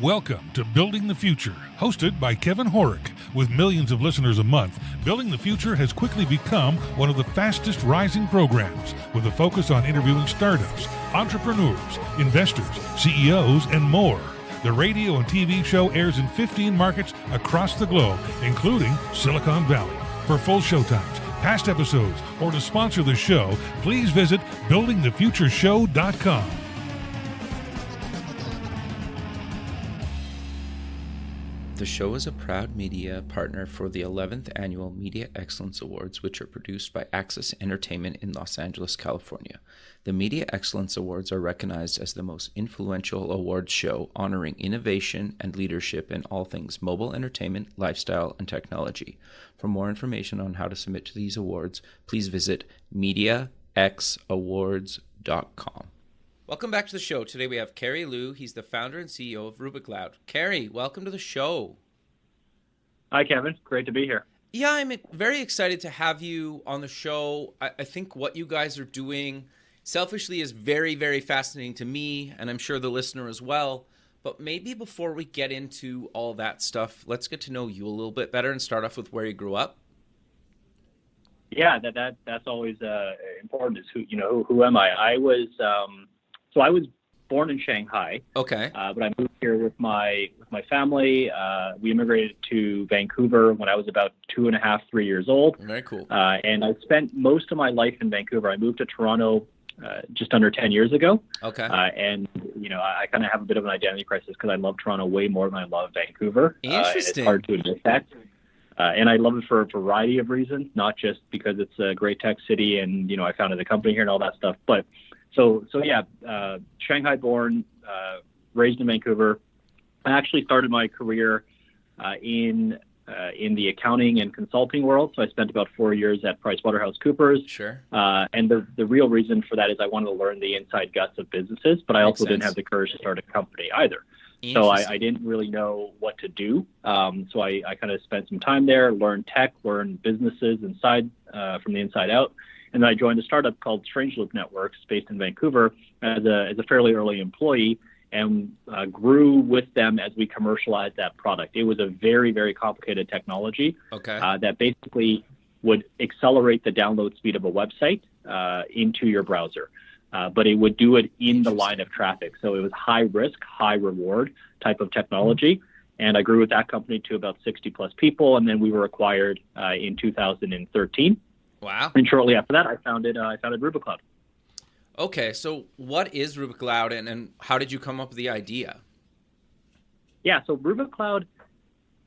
Welcome to Building the Future, hosted by Kevin Horick. With millions of listeners a month, Building the Future has quickly become one of the fastest rising programs, with a focus on interviewing startups, entrepreneurs, investors, CEOs, and more. The radio and TV show airs in 15 markets across the globe, including Silicon Valley. For full showtimes, past episodes, or to sponsor the show, please visit buildingthefutureshow.com. The show is a proud media partner for the 11th Annual Media Excellence Awards, which are produced by Access Entertainment in Los Angeles, California. The Media Excellence Awards are recognized as the most influential awards show honoring innovation and leadership in all things mobile entertainment, lifestyle, and technology. For more information on how to submit to these awards, please visit MediaXAwards.com. Welcome back to the show. Today we have Kerry Liu. He's the founder and CEO of Rubikloud. Kerry, welcome to the show. Hi, Kevin. Great to be here. Yeah, I'm very excited to have you on the show. I think what you guys are doing selfishly is very, very fascinating to me, and I'm sure the listener as well. But maybe before we get into all that stuff, let's get to know you a little bit better and start off with where you grew up. Yeah, that's always important. Is who am I? I was born in Shanghai. Okay. But I moved here with my family. We immigrated to Vancouver when I was about 2.5, 3 years old. Very cool. And I spent most of my life in Vancouver. I moved to Toronto just under 10 years ago. Okay. And I kind of have a bit of an identity crisis because I love Toronto way more than I love Vancouver. Interesting. And it's hard to admit that. And I love it for a variety of reasons, not just because it's a great tech city and, I founded a company here and all that stuff. But So yeah, Shanghai born, raised in Vancouver. I actually started my career in the accounting and consulting world. So I spent about 4 years at PricewaterhouseCoopers. Sure. And the real reason for that is I wanted to learn the inside guts of businesses, but I also didn't have the courage to start a company either. So I didn't really know what to do. So I kind of spent some time there, learned tech, learned businesses inside from the inside out. And then I joined a startup called Strange Loop Networks, based in Vancouver, as a fairly early employee, and grew with them as we commercialized that product. It was a very, very complicated technology that basically would accelerate the download speed of a website into your browser. But it would do it in the line of traffic. So it was high risk, high reward type of technology. And I grew with that company to about 60 plus people. And then we were acquired in 2013. Wow. And shortly after that, I founded Rubikloud. Okay, so what is Rubikloud and how did you come up with the idea? Yeah, so Rubikloud,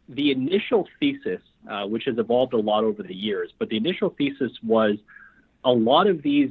the initial thesis, which has evolved a lot over the years, but the initial thesis was a lot of these,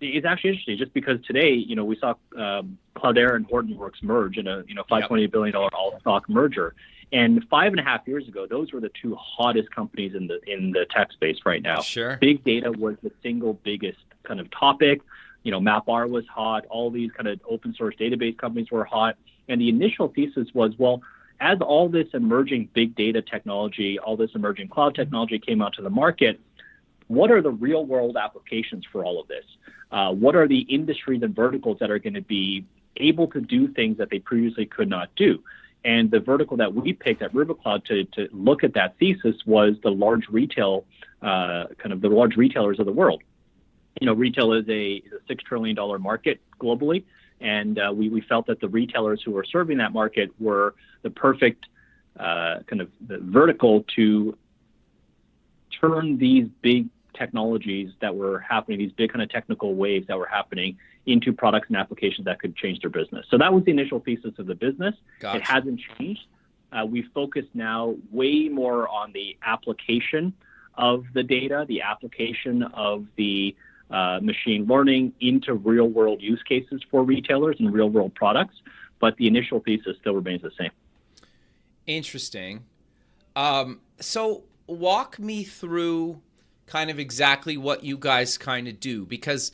it's actually interesting just because today, we saw Cloudera and Hortonworks merge in a $5.8 billion all-stock merger. And 5.5 years ago, those were the two hottest companies in the tech space right now. Sure. Big data was the single biggest kind of topic. MapR was hot. All these kind of open source database companies were hot. And the initial thesis was, well, as all this emerging big data technology, all this emerging cloud technology came out to the market, what are the real world applications for all of this? What are the industries and verticals that are going to be able to do things that they previously could not do? And the vertical that we picked at Rubikloud to look at that thesis was the large retail, the large retailers of the world. Retail is a $6 trillion market globally. And we felt that the retailers who were serving that market were the perfect the vertical to turn these big technologies that were happening, these big kind of technical waves that were happening into products and applications that could change their business. So that was the initial thesis of the business. Gotcha. It hasn't changed. We focus now way more on the application of the data, the application of the machine learning into real world use cases for retailers and real world products. But the initial thesis still remains the same. Interesting. So walk me through kind of exactly what you guys kind of do, because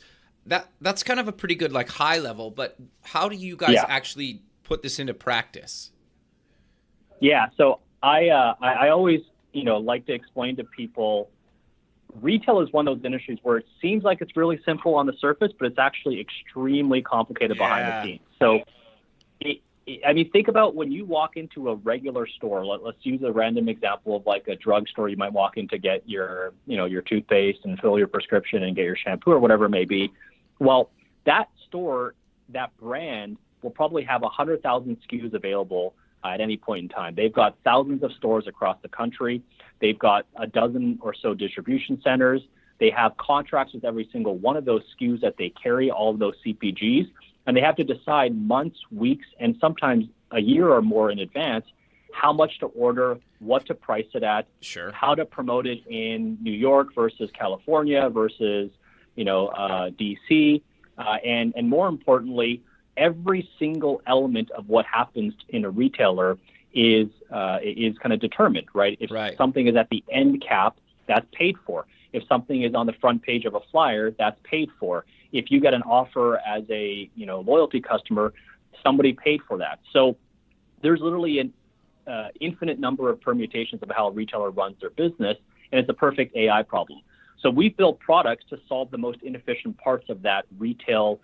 that's kind of a pretty good high level, but how do you guys actually put this into practice? Yeah, so I always like to explain to people, retail is one of those industries where it seems like it's really simple on the surface, but it's actually extremely complicated behind the scenes. So I mean, think about when you walk into a regular store. Let's use a random example of like a drugstore. You might walk in to get your, your toothpaste and fill your prescription and get your shampoo or whatever it may be. Well, that store, that brand will probably have 100,000 SKUs available at any point in time. They've got thousands of stores across the country. They've got a dozen or so distribution centers. They have contracts with every single one of those SKUs that they carry, all of those CPGs. And they have to decide months, weeks, and sometimes a year or more in advance how much to order, what to price it at, sure, how to promote it in New York versus California versus, DC. And more importantly, every single element of what happens in a retailer is kind of determined, right? If something is at the end cap, that's paid for. If something is on the front page of a flyer, that's paid for. If you get an offer as a loyalty customer, somebody paid for that. So there's literally an infinite number of permutations of how a retailer runs their business, and it's a perfect AI problem. So we've built products to solve the most inefficient parts of that retail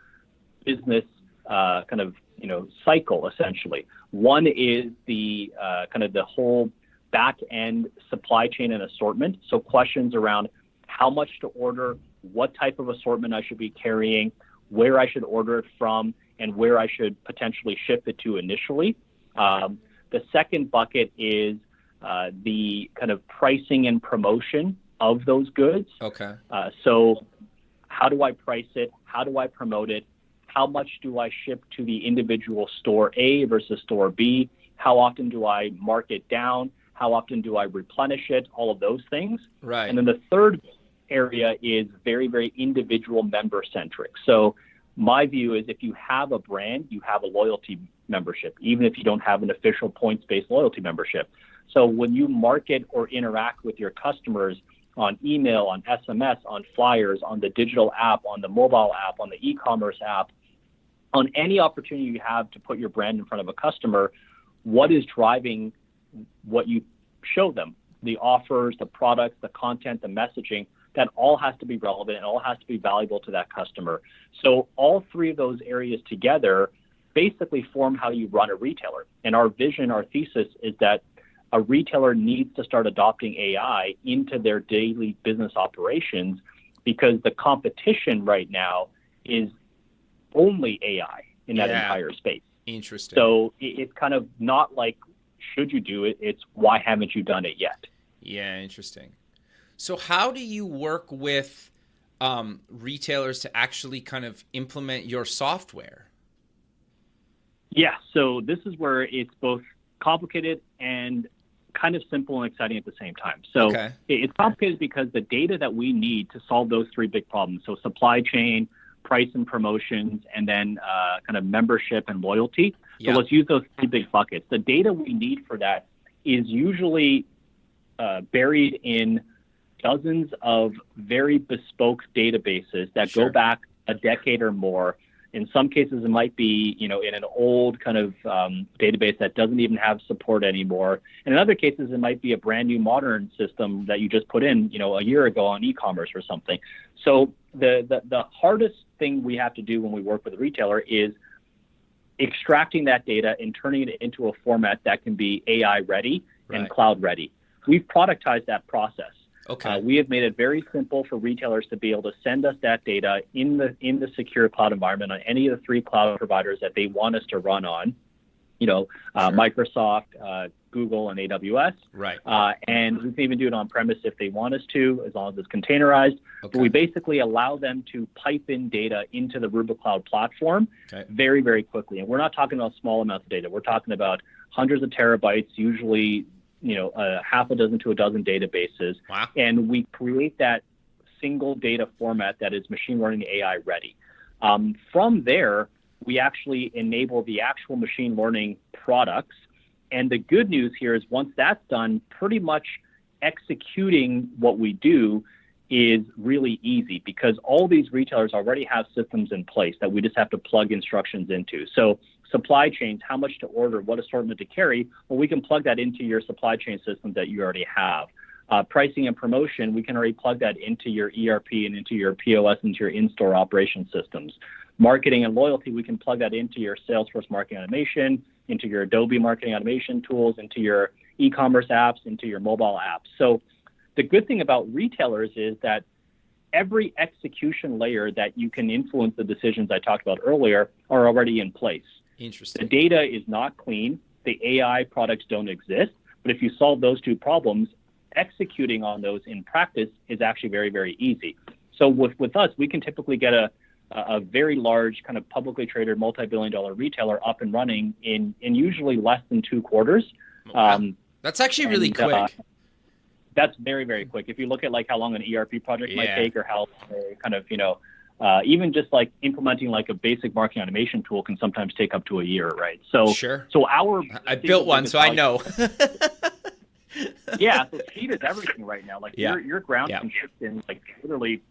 business cycle, essentially. One is the kind of the whole back end supply chain and assortment. So questions around how much to order, what type of assortment I should be carrying, where I should order it from, and where I should potentially ship it to initially. The second bucket is the kind of pricing and promotion of those goods. Okay. So how do I price it? How do I promote it? How much do I ship to the individual store A versus store B? How often do I mark it down? How often do I replenish it? All of those things. Right. And then the third area is very, very individual member centric. So my view is if you have a brand, you have a loyalty membership, even if you don't have an official points-based loyalty membership. So when you market or interact with your customers on email, on SMS, on flyers, on the digital app, on the mobile app, on the e-commerce app, on any opportunity you have to put your brand in front of a customer, what is driving what you show them? The offers, the products, the content, the messaging, that all has to be relevant and all has to be valuable to that customer. So all three of those areas together basically form how you run a retailer. And our vision, our thesis is that a retailer needs to start adopting AI into their daily business operations because the competition right now is only AI in that entire space. Interesting. So it's kind of not like, should you do it? It's why haven't you done it yet? Yeah, interesting. So how do you work with retailers to actually kind of implement your software? Yeah, so this is where it's both complicated and kind of simple and exciting at the same time. So it's complicated because the data that we need to solve those three big problems, so supply chain, price and promotions, and then kind of membership and loyalty. So let's use those three big buckets. The data we need for that is usually buried in dozens of very bespoke databases that go back a decade or more. In some cases, it might be, in an old kind of database that doesn't even have support anymore. And in other cases, it might be a brand new modern system that you just put in, a year ago on e-commerce or something. So the hardest thing we have to do when we work with a retailer is extracting that data and turning it into a format that can be AI ready and cloud ready. We've productized that process. We have made it very simple for retailers to be able to send us that data in the secure cloud environment on any of the three cloud providers that they want us to run on, Microsoft, Google, and AWS. And we can even do it on premise if they want us to, as long as it's containerized. But we basically allow them to pipe in data into the Rubikloud platform very, very quickly. And we're not talking about small amounts of data. We're talking about hundreds of terabytes, usually half a dozen to a dozen databases. And we create that single data format that is machine learning AI ready. From there, we actually enable the actual machine learning products. And the good news here is once that's done, pretty much executing what we do is really easy because all these retailers already have systems in place that we just have to plug instructions into. So supply chains, how much to order, what assortment to carry, well, we can plug that into your supply chain system that you already have. Pricing and promotion, we can already plug that into your ERP and into your POS, into your in-store operation systems. marketing and loyalty, we can plug that into your Salesforce marketing automation, into your Adobe marketing automation tools, into your e-commerce apps, into your mobile apps. So the good thing about retailers is that every execution layer that you can influence the decisions I talked about earlier are already in place. Interesting. The data is not clean. The AI products don't exist. But if you solve those two problems, executing on those in practice is actually very, very easy. So with us, we can typically get a very large kind of publicly traded multi-billion-dollar retailer up and running in usually less than 2 quarters. Wow. That's actually really quick. That's very, very quick. If you look at like how long an ERP project might take, or how kind of, even just like implementing like a basic marketing automation tool can sometimes take up to a year, right? So, I built one, so I know. Yeah, so speed is everything right now. Like your ground can shift in like literally,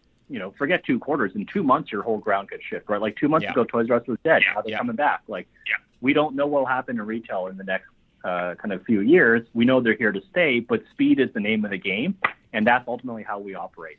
forget 2 quarters. In 2 months, your whole ground could shift, right? Like 2 months ago, Toys R Us was dead. Now they're coming back. Like, we don't know what will happen in retail in the next kind of few years. We know they're here to stay, but speed is the name of the game, and that's ultimately how we operate.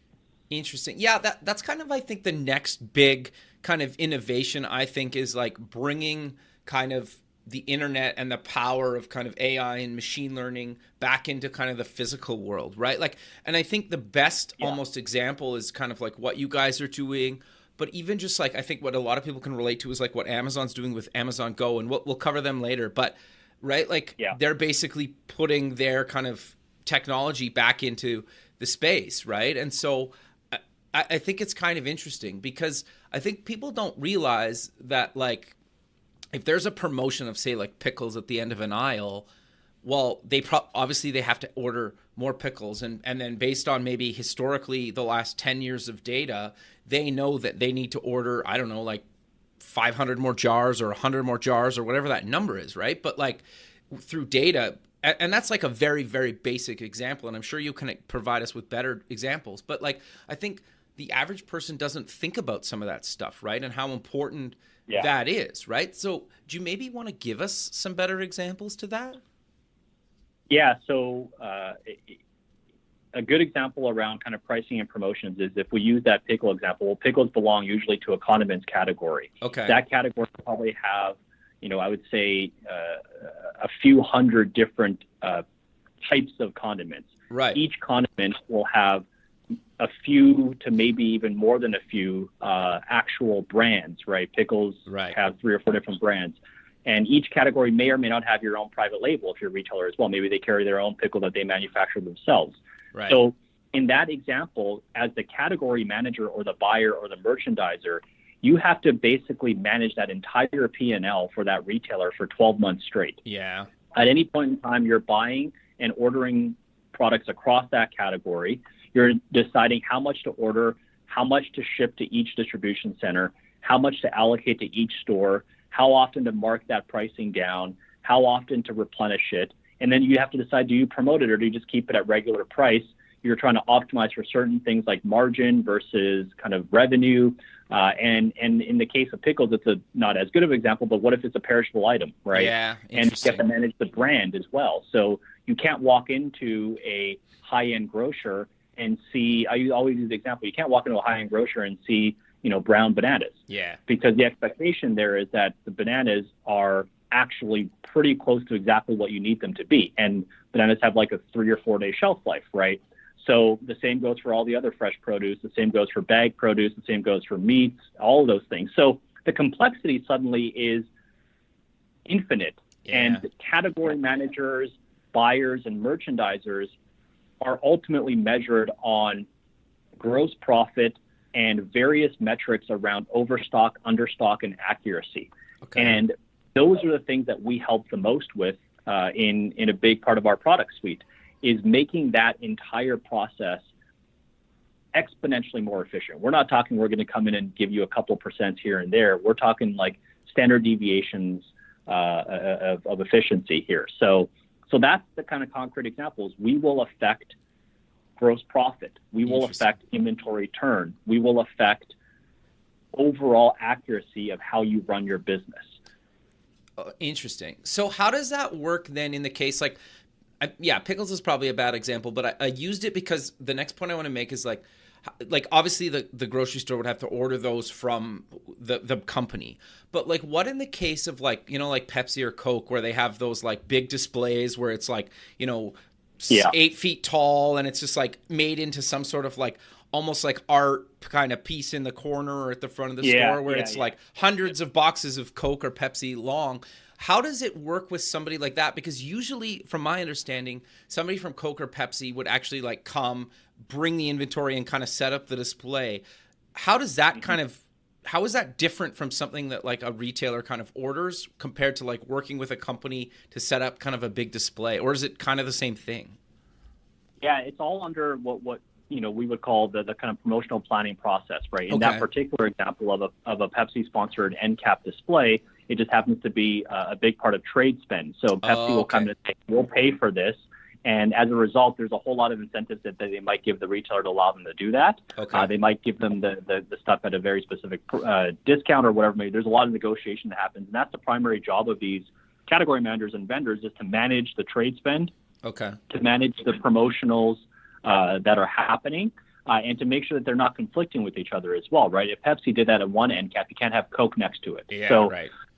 Interesting. Yeah, that's kind of, I think, the next big kind of innovation, I think, is like bringing kind of the internet and the power of kind of AI and machine learning back into kind of the physical world, right? Like, and I think the best almost example is kind of like what you guys are doing, but even just like, I think what a lot of people can relate to is like what Amazon's doing with Amazon Go, and we'll cover them later, but right, like they're basically putting their kind of technology back into the space, right? And so I think it's kind of interesting because I think people don't realize that like if there's a promotion of say like pickles at the end of an aisle, well, obviously they have to order more pickles, and then based on maybe historically the last 10 years of data, they know that they need to order, I don't know, like 500 more jars or 100 more jars or whatever that number is, right? But like through data, and that's like a very, very basic example, and I'm sure you can provide us with better examples, but like I think the average person doesn't think about some of that stuff, right? And how important that is, right? So do you maybe want to give us some better examples to that? Yeah, so a good example around kind of pricing and promotions is if we use that pickle example, well, pickles belong usually to a condiments category. Okay. That category will probably have, I would say a few hundred different types of condiments. Right. Each condiment will have a few to maybe even more than a few actual brands, right? Pickles have 3 or 4 different brands. And each category may or may not have your own private label if you're a retailer as well. Maybe they carry their own pickle that they manufacture themselves. Right. So in that example, as the category manager or the buyer or the merchandiser, you have to basically manage that entire P&L for that retailer for 12 months straight. Yeah. At any point in time, you're buying and ordering products across that category. You're deciding how much to order, how much to ship to each distribution center, how much to allocate to each store, how often to mark that pricing down, how often to replenish it. And then you have to decide, do you promote it or do you just keep it at regular price? You're trying to optimize for certain things like margin versus kind of revenue. And in the case of pickles, it's not as good of an example, but what if it's a perishable item, right? Yeah, and you have to manage the brand as well. So you can't walk into a high-end grocer and see, I always use the example, you can't walk into a high-end grocer and see, brown bananas. Yeah. Because the expectation there is that the bananas are actually pretty close to exactly what you need them to be. And bananas have like a 3 or 4 day shelf life, right? So the same goes for all the other fresh produce. The same goes for bagged produce. The same goes for meats, all of those things. So the complexity suddenly is infinite. Yeah. And category managers, buyers, and merchandisers are ultimately measured on gross profit and various metrics around overstock, understock, and accuracy. Okay. And those are the things that we help the most with in a big part of our product suite, is making that entire process exponentially more efficient. We're not talking we're going to come in and give you a couple percent here and there. We're talking like standard deviations of efficiency here. So that's the kind of concrete examples. We will affect gross profit. We will affect inventory turn. We will affect overall accuracy of how you run your business. Interesting. So how does that work then in the case pickles is probably a bad example, but I used it because the next point I want to make is like, like obviously the grocery store would have to order those from the company, but like what in the case of like, you know, like Pepsi or Coke where they have those like big displays where it's like, you know, 8 feet tall and it's just like made into some sort of like almost like art kind of piece in the corner or at the front of the store where it's like hundreds of boxes of Coke or Pepsi long. How does it work with somebody like that? Because usually, from my understanding, somebody from Coke or Pepsi would actually like come, bring the inventory and kind of set up the display. How does that how is that different from something that like a retailer kind of orders compared to like working with a company to set up kind of a big display? Or is it kind of the same thing? Yeah, it's all under what you know, we would call the kind of promotional planning process, right? In that particular example of a Pepsi sponsored end cap display, it just happens to be a big part of trade spend. So Pepsi will come and say, we'll pay for this. And as a result, there's a whole lot of incentives that they might give the retailer to allow them to do that. They might give them the stuff at a very specific discount or whatever. Maybe there's a lot of negotiation that happens. And that's the primary job of these category managers and vendors, is to manage the trade spend, to manage the promotionals that are happening, and to make sure that they're not conflicting with each other as well, right? If Pepsi did that at one end cap, you can't have Coke next to it.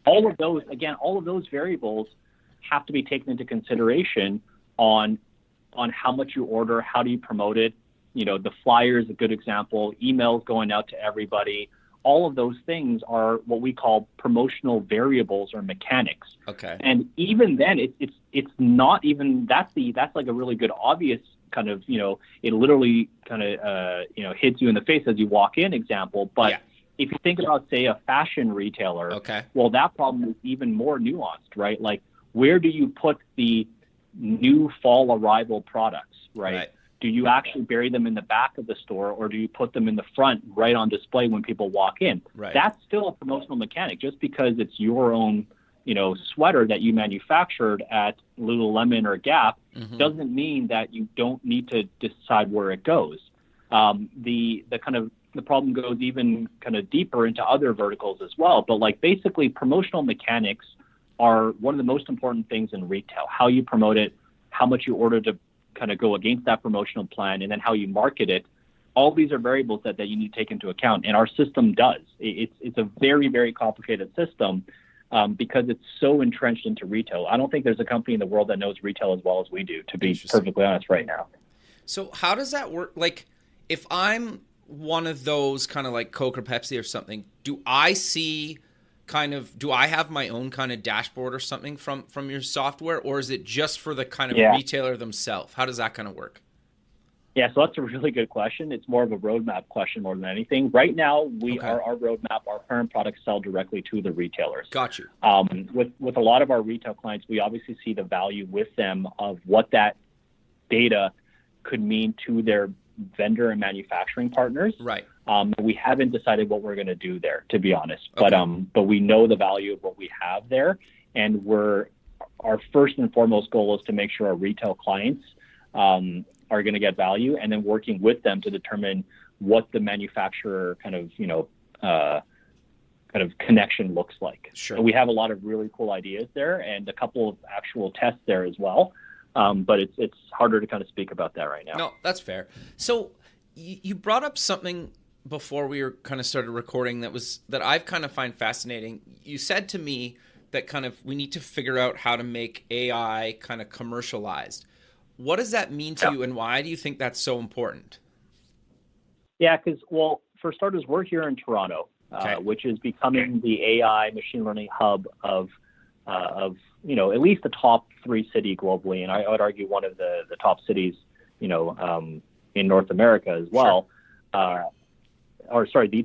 All of those variables have to be taken into consideration on how much you order, how do you promote it. You know, the flyer is a good example, emails going out to everybody. All of those things are what we call promotional variables or mechanics. And even then, it's not even, that's like a really good obvious kind of, you know, it literally kind of, you know, hits you in the face as you walk in example. But if you think about, say, a fashion retailer, well, that problem is even more nuanced, right? Like, where do you put the new fall arrival products, right? Do you actually bury them in the back of the store, or do you put them in the front right on display when people walk in? That's still a promotional mechanic. Just because it's your own, you know, sweater that you manufactured at Lululemon or Gap doesn't mean that you don't need to decide where it goes. The problem goes even kind of deeper into other verticals as well. But like basically promotional mechanics are one of the most important things in retail. How you promote it, how much you order to kind of go against that promotional plan, and then how you market it. All these are variables that you need to take into account. And our system does. It's a very, very complicated system because it's so entrenched into retail. I don't think there's a company in the world that knows retail as well as we do, to be perfectly honest right now. So how does that work? Like if I'm one of those kind of like Coke or Pepsi or something, do I have my own kind of dashboard or something from your software, or is it just for the kind of retailer themselves? How does that kind of work? Yeah, so that's a really good question. It's more of a roadmap question more than anything. Right now, our roadmap, our current products sell directly to the retailers. Got you. With a lot of our retail clients, we obviously see the value with them of what that data could mean to their vendor and manufacturing partners. We haven't decided what we're going to do there, to be honest. But we know the value of what we have there, and our first and foremost goal is to make sure our retail clients are going to get value, and then working with them to determine what the manufacturer kind of connection looks like. So we have a lot of really cool ideas there and a couple of actual tests there as well. But it's harder to kind of speak about that right now. No, that's fair. So you brought up something before we were kind of started recording that I've kind of find fascinating. You said to me that kind of we need to figure out how to make AI kind of commercialized. What does that mean to you, and why do you think that's so important? Yeah, because, well, for starters, we're here in Toronto, which is becoming the AI machine learning hub of you know, at least the top 3 city globally, and I would argue one of the top cities, you know, in North America as well. The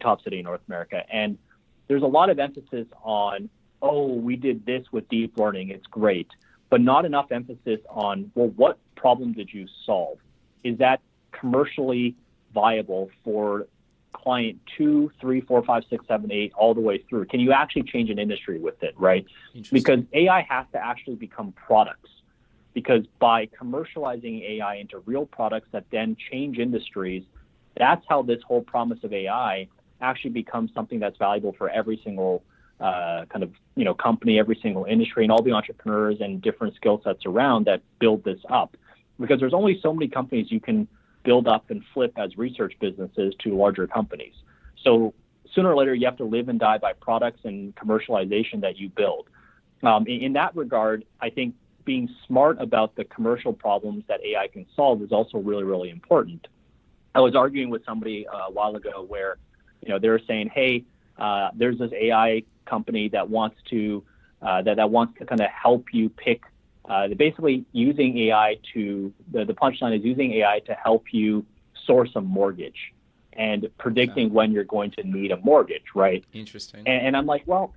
top city in North America. And there's a lot of emphasis on, we did this with deep learning, it's great, but not enough emphasis on, well, what problem did you solve? Is that commercially viable for client 2, 3, 4, 5, 6, 7, 8, all the way through? Can you actually change an industry with it, right? Because AI has to actually become products. Because by commercializing AI into real products that then change industries, that's how this whole promise of AI actually becomes something that's valuable for every single kind of, you know, company, every single industry, and all the entrepreneurs and different skill sets around that build this up. Because there's only so many companies you can build up and flip as research businesses to larger companies. So sooner or later, you have to live and die by products and commercialization that you build. In that regard, I think being smart about the commercial problems that AI can solve is also really, really important. I was arguing with somebody a while ago where, they were saying, hey, there's this AI company that wants to that wants to kind of help you pick. Basically, using AI the punchline is using AI to help you source a mortgage and predicting when you're going to need a mortgage, right? Interesting. And I'm like, well,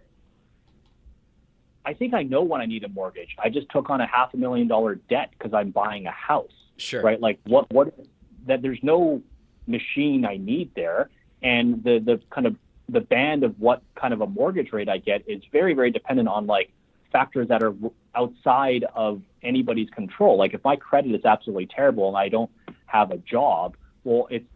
I think I know when I need a mortgage. I just took on a $500,000 debt because I'm buying a house. Sure. Right? Like what that there's no machine I need there, and the kind of the band of what kind of a mortgage rate I get is very, very dependent on like factors that are outside of anybody's control. Like if my credit is absolutely terrible and I don't have a job, well, it's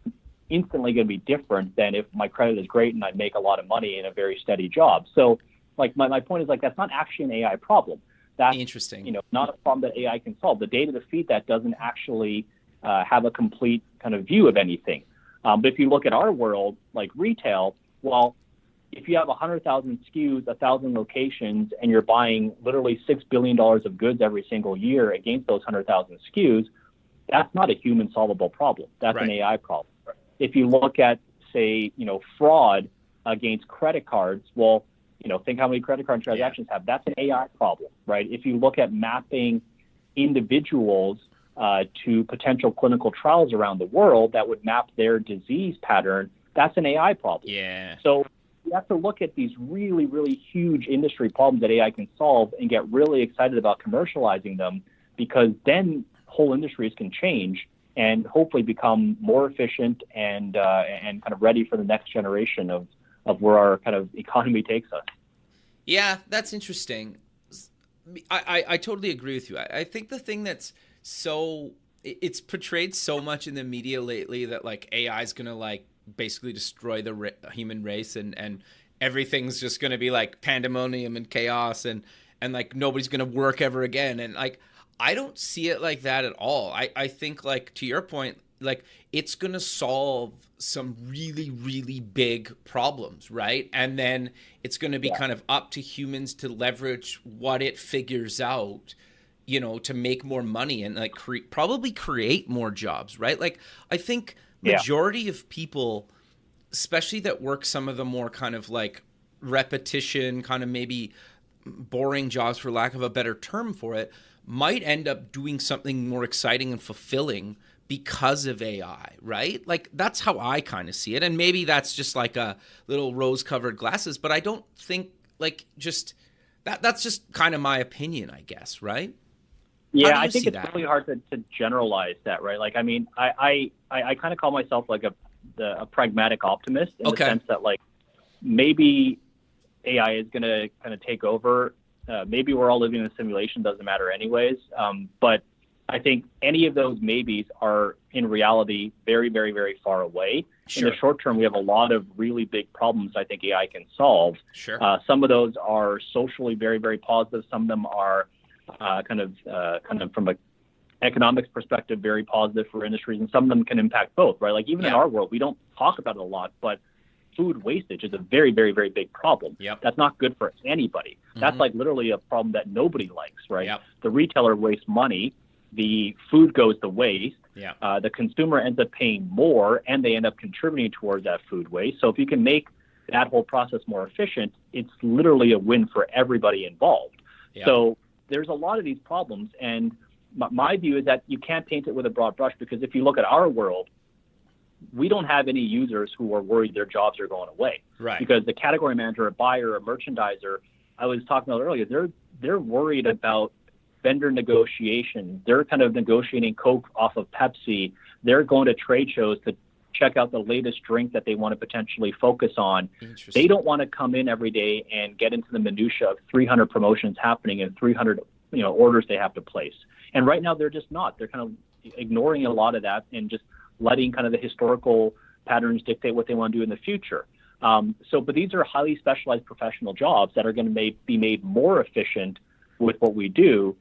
instantly going to be different than if my credit is great and I make a lot of money in a very steady job. So like my point is like, that's not actually an AI problem. That's interesting. Not a problem that AI can solve. The data to feed that doesn't actually have a complete kind of view of anything. But if you look at our world, like retail, well, if you have 100,000 SKUs, 1,000 locations, and you're buying literally $6 billion of goods every single year against those 100,000 SKUs, that's not a human solvable problem. That's right. An AI problem. If you look at, say, fraud against credit cards, well, think how many credit card transactions have. That's an AI problem, right? If you look at mapping individuals to potential clinical trials around the world that would map their disease pattern, that's an AI problem. Yeah. So you have to look at these really, really huge industry problems that AI can solve and get really excited about commercializing them, because then whole industries can change and hopefully become more efficient and kind of ready for the next generation of where our kind of economy takes us. Yeah, that's interesting. I totally agree with you. I think the thing that's it's portrayed so much in the media lately that like AI is going to like basically destroy the human race and everything's just going to be like pandemonium and chaos and like nobody's going to work ever again. And like, I don't see it like that at all. I think like to your point, like it's going to solve some really, really big problems, right? And then it's going to be kind of up to humans to leverage what it figures out, to make more money and like probably create more jobs, right? Like I think majority of people, especially that work some of the more kind of like repetition, kind of maybe boring jobs for lack of a better term for it, might end up doing something more exciting and fulfilling because of AI, right? Like that's how I kind of see it. And maybe that's just like a little rose-covered glasses, but I don't think like just that's just kind of my opinion, I guess, right? Yeah, I think it's really hard to generalize that, right? Like, I mean, I kind of call myself like a pragmatic optimist in the sense that like maybe AI is going to kind of take over. Maybe we're all living in a simulation, doesn't matter anyways. But I think any of those maybes are in reality very, very, very far away. Sure. In the short term, we have a lot of really big problems I think AI can solve. Sure. Some of those are socially very, very positive. Some of them are kind of from an economics perspective, very positive for industries, and some of them can impact both, right? Like even in our world, we don't talk about it a lot, but food wastage is a very, very, very big problem. Yep. That's not good for anybody. Mm-hmm. That's like literally a problem that nobody likes, right? Yep. The retailer wastes money, the food goes to waste, the consumer ends up paying more, and they end up contributing towards that food waste. So if you can make that whole process more efficient, it's literally a win for everybody involved. Yep. So there's a lot of these problems, and my view is that you can't paint it with a broad brush, because if you look at our world, we don't have any users who are worried their jobs are going away. Right. Because the category manager, a buyer, a merchandiser, I was talking about earlier, they're worried about vendor negotiation. They're kind of negotiating Coke off of Pepsi. They're going to trade shows to check out the latest drink that they want to potentially focus on. They don't want to come in every day and get into the minutia of 300 promotions happening and 300 orders they have to place. And right now they're just not. They're kind of ignoring a lot of that and just letting kind of the historical patterns dictate what they want to do in the future. But these are highly specialized professional jobs that are going to be made more efficient with what we do.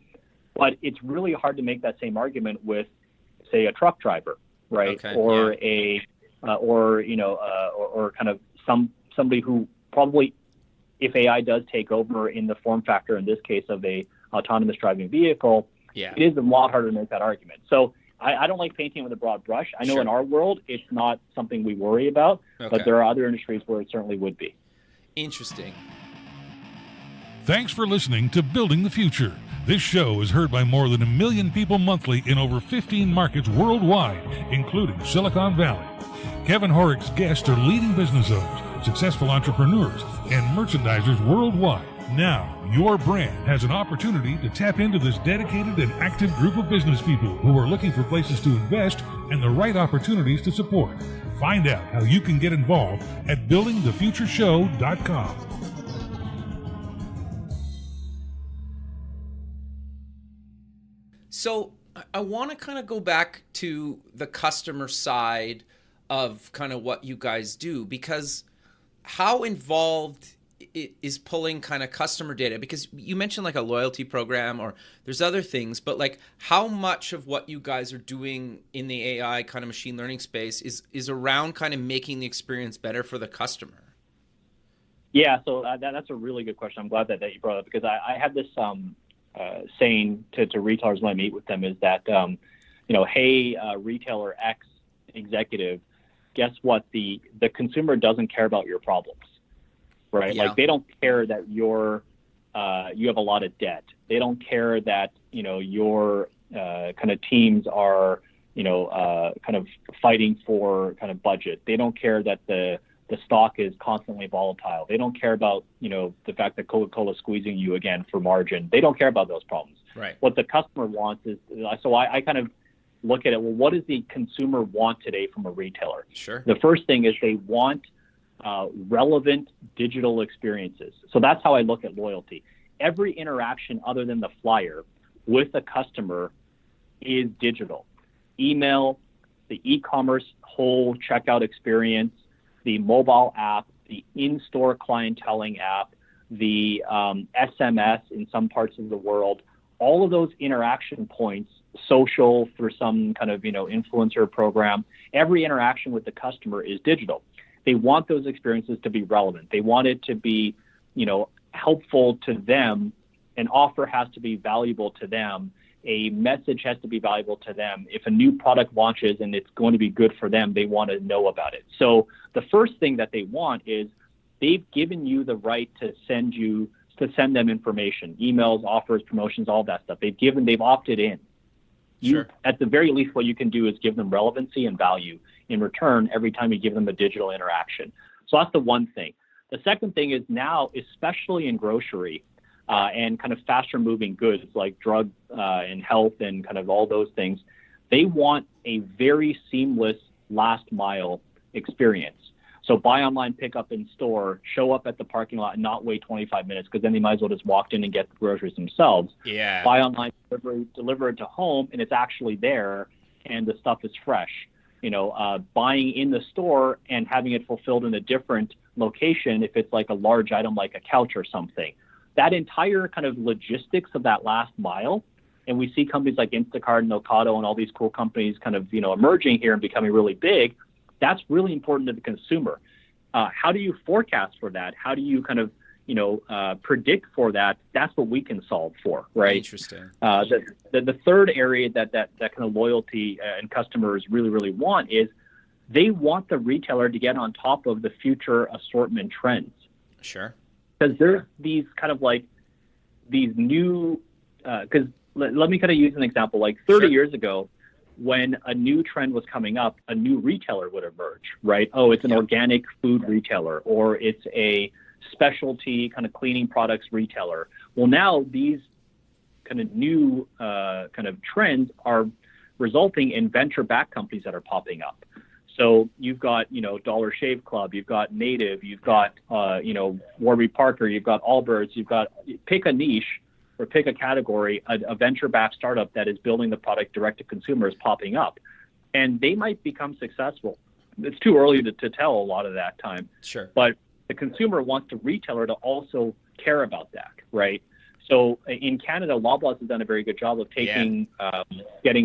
But it's really hard to make that same argument with, say, a truck driver. right? Okay, Or yeah. or kind of somebody who probably, if AI does take over in the form factor, in this case of a autonomous driving vehicle, Yeah. it is a lot harder to make that argument. So I don't like painting with a broad brush. I know Sure. in our world, it's not something we worry about, Okay. but there are other industries where it certainly would be. Interesting. Thanks for listening to Building the Future. This show is heard by more than 1 million people monthly in over 15 markets worldwide, including Silicon Valley. Kevin Horick's guests are leading business owners, successful entrepreneurs, and merchandisers worldwide. Now, your brand has an opportunity to tap into this dedicated and active group of business people who are looking for places to invest and the right opportunities to support. Find out how you can get involved at buildingthefutureshow.com. So I want to kind of go back to the customer side of kind of what you guys do, because how involved is pulling kind of customer data? Because you mentioned like a loyalty program, or there's other things, but like how much of what you guys are doing in the AI kind of machine learning space is around kind of making the experience better for the customer? Yeah, so that's a really good question. I'm glad that you brought it up, because I had this saying to retailers when I meet with them is that, hey, retailer X executive, guess what? The consumer doesn't care about your problems, right? Yeah. Like they don't care that you have a lot of debt. They don't care that, your kind of teams are, kind of fighting for kind of budget. They don't care that the stock is constantly volatile. They don't care about, the fact that Coca-Cola is squeezing you again for margin. They don't care about those problems. Right. What the customer wants is, so I kind of look at it, well, what does the consumer want today from a retailer? Sure. The first thing is they want relevant digital experiences. So that's how I look at loyalty. Every interaction other than the flyer with a customer is digital. Email, the e-commerce whole checkout experience, the mobile app, the in-store clienteling app, the SMS in some parts of the world, all of those interaction points, social through some kind of, influencer program, every interaction with the customer is digital. They want those experiences to be relevant. They want it to be, helpful to them. An offer has to be valuable to them. A message has to be valuable to them. If a new product launches and it's going to be good for them, they want to know about it. So the first thing that they want is they've given you the right to send them information, emails, offers, promotions, all that stuff. They've opted in. Sure. At the very least, what you can do is give them relevancy and value in return every time you give them a digital interaction. So that's the one thing. The second thing is now, especially in grocery, and kind of faster moving goods like drug and health and kind of all those things, they want a very seamless last mile experience. So buy online, pick up in store, show up at the parking lot and not wait 25 minutes, because then they might as well just walk in and get the groceries themselves. Yeah. Buy online, deliver it to home, and it's actually there and the stuff is fresh. Buying in the store and having it fulfilled in a different location if it's like a large item like a couch or something. That entire kind of logistics of that last mile, and we see companies like Instacart and Ocado and all these cool companies kind of, emerging here and becoming really big. That's really important to the consumer. How do you forecast for that? How do you kind of, predict for that? That's what we can solve for, right? Interesting. The third area that kind of loyalty and customers really, really want is they want the retailer to get on top of the future assortment trends. Sure. Because there's these kind of like these new, because let me kind of use an example. Like 30 years ago, when a new trend was coming up, a new retailer would emerge, right? Oh, it's an organic food retailer, or it's a specialty kind of cleaning products retailer. Well, now these kind of new kind of trends are resulting in venture-backed companies that are popping up. So you've got, Dollar Shave Club, you've got Native, you've got, Warby Parker, you've got Allbirds, pick a niche or pick a category, a venture-backed startup that is building the product direct to consumers popping up. And they might become successful. It's too early to tell a lot of that time. Sure. But the consumer wants the retailer to also care about that, right? So in Canada, Loblaws has done a very good job of getting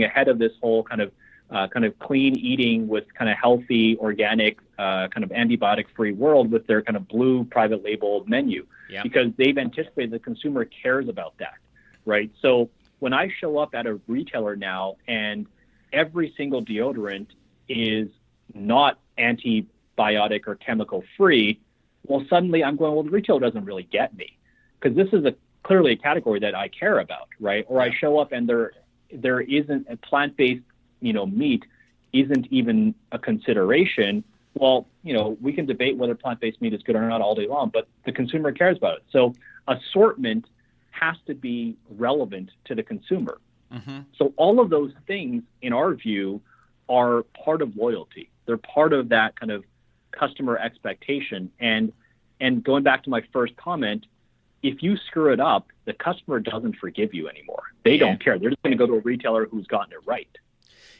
ahead of this whole kind of kind of clean eating with kind of healthy, organic, kind of antibiotic-free world with their kind of blue private label menu, because they've anticipated the consumer cares about that, right? So when I show up at a retailer now and every single deodorant is not antibiotic or chemical free, well, suddenly I'm going, well, the retailer doesn't really get me, because this is clearly a category that I care about, right? Or I show up and there isn't a plant-based, meat isn't even a consideration. Well, we can debate whether plant-based meat is good or not all day long, but the consumer cares about it. So assortment has to be relevant to the consumer. Mm-hmm. So all of those things, in our view, are part of loyalty. They're part of that kind of customer expectation. And going back to my first comment, if you screw it up, the customer doesn't forgive you anymore. They don't care. They're just going to go to a retailer who's gotten it right.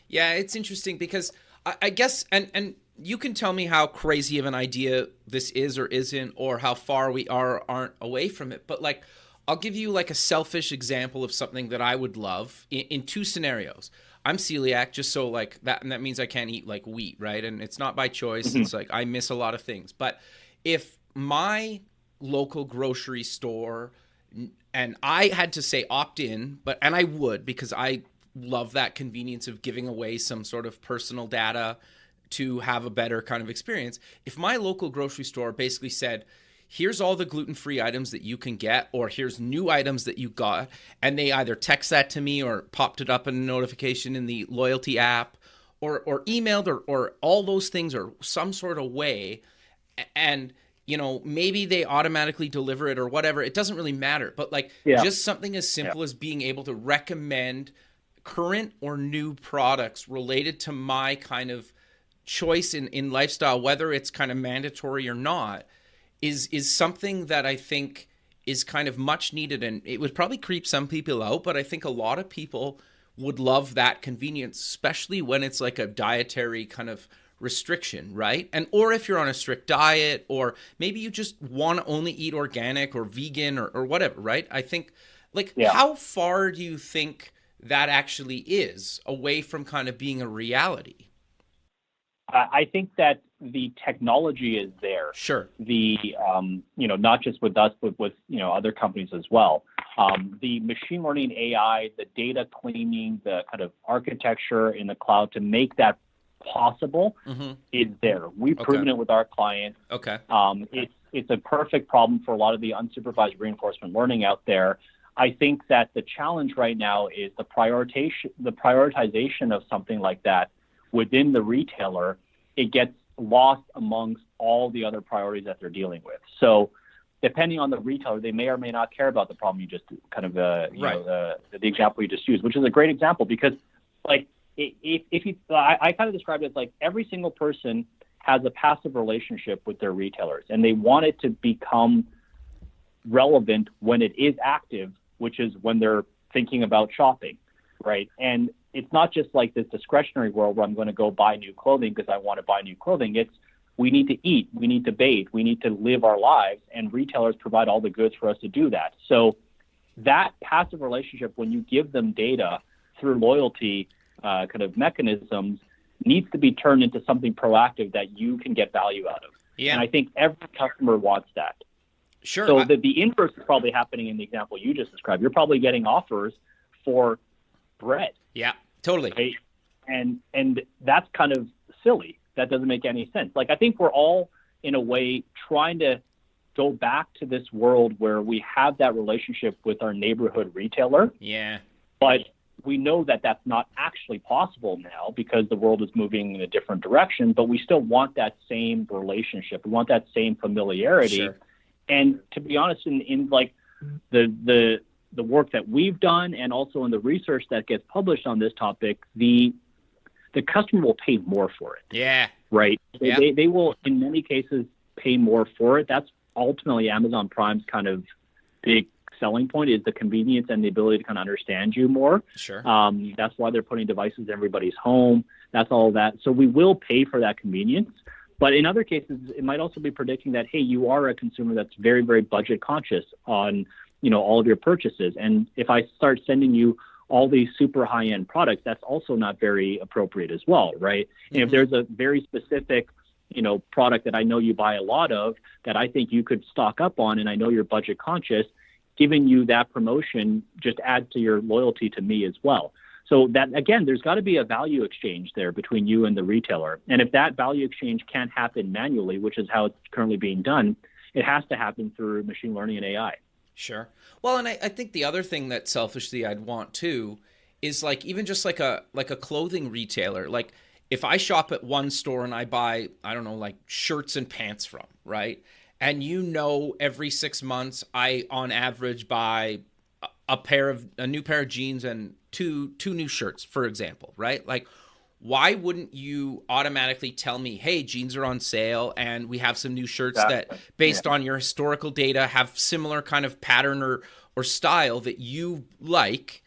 Yeah, it's interesting because I guess, and you can tell me how crazy of an idea this is or isn't, or how far we aren't away from it. But like, I'll give you like a selfish example of something that I would love in two scenarios. I'm celiac, just so like that, and that means I can't eat like wheat, right? And it's not by choice. Mm-hmm. It's like I miss a lot of things. But if my local grocery store, and I had to say opt in, and I would, because I love that convenience of giving away some sort of personal data to have a better kind of experience. If my local grocery store basically said, here's all the gluten-free items that you can get, or here's new items that you got, and they either text that to me or popped it up in a notification in the loyalty app, or emailed, or all those things, or some sort of way, and maybe they automatically deliver it or whatever, it doesn't really matter. But just something as simple as being able to recommend current or new products related to my kind of choice in lifestyle, whether it's kind of mandatory or not, is something that I think is kind of much needed. And it would probably creep some people out, but I think a lot of people would love that convenience, especially when it's like a dietary kind of restriction, right? Or if you're on a strict diet, or maybe you just want to only eat organic or vegan or whatever, right? I think how far do you think that actually is away from kind of being a reality? I think that the technology is there. Sure. The, not just with us, but with, other companies as well. The machine learning, AI, the data cleaning, the kind of architecture in the cloud to make that possible is there. We've proven it with our clients. Okay. It's a perfect problem for a lot of the unsupervised reinforcement learning out there. I think that the challenge right now is the prioritization of something like that within the retailer. It gets lost amongst all the other priorities that they're dealing with. So depending on the retailer, they may or may not care about the problem you just kind of, the example you just used, which is a great example, because I kind of described it as like every single person has a passive relationship with their retailers, and they want it to become relevant when it is active, which is when they're thinking about shopping, right? And it's not just like this discretionary world where I'm going to go buy new clothing because I want to buy new clothing. It's we need to eat, we need to bathe, we need to live our lives, and retailers provide all the goods for us to do that. So that passive relationship, when you give them data through loyalty kind of mechanisms, needs to be turned into something proactive that you can get value out of. Yeah. And I think every customer wants that. Sure. So the inverse is probably happening in the example you just described. You're probably getting offers for bread. Yeah, totally. Right? And that's kind of silly. That doesn't make any sense. I think we're all, in a way, trying to go back to this world where we have that relationship with our neighborhood retailer. Yeah. But we know that that's not actually possible now because the world is moving in a different direction, but we still want that same relationship. We want that same familiarity. Sure. And to be honest, in the work that we've done and also in the research that gets published on this topic, the customer will pay more for it. Yeah. Right? Yeah. They will, in many cases, pay more for it. That's ultimately Amazon Prime's kind of big selling point, is the convenience and the ability to kind of understand you more. Sure. That's why they're putting devices in everybody's home. That's all that. So we will pay for that convenience. But in other cases, it might also be predicting that, hey, you are a consumer that's very, very budget conscious on, all of your purchases. And if I start sending you all these super high-end products, that's also not very appropriate as well, right? And if there's a very specific, product that I know you buy a lot of that I think you could stock up on, and I know you're budget conscious, giving you that promotion just adds to your loyalty to me as well. So that, again, there's got to be a value exchange there between you and the retailer. And if that value exchange can't happen manually, which is how it's currently being done, it has to happen through machine learning and AI. Sure. Well, and I think the other thing that selfishly I'd want too is like even just like a clothing retailer. Like if I shop at one store and I buy, I don't know, like shirts and pants from, right? And every 6 months I on average buy a new pair of jeans and two new shirts, for example, right? Like, why wouldn't you automatically tell me, hey, jeans are on sale and we have some new shirts that based on your historical data have similar kind of pattern or style that you like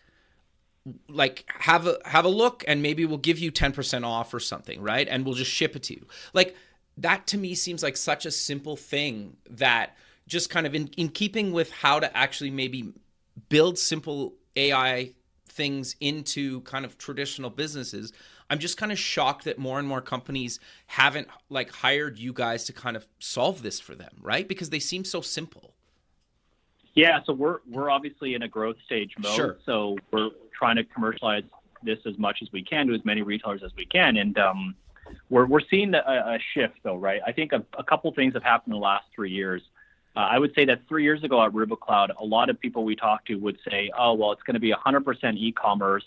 have a look and maybe we'll give you 10% off or something, right? And we'll just ship it to you. Like that to me seems like such a simple thing that just kind of in keeping with how to actually maybe build simple AI things into kind of traditional businesses. I'm just kind of shocked that more and more companies haven't like hired you guys to kind of solve this for them, right? Because they seem so simple. Yeah, so we're obviously in a growth stage mode. Sure. So we're trying to commercialize this as much as we can to as many retailers as we can, and we're seeing a shift though, right? I think a couple things have happened in the last 3 years. I would say that 3 years ago at Rubikloud, a lot of people we talked to would say, "Oh, well, it's going to be 100% e-commerce."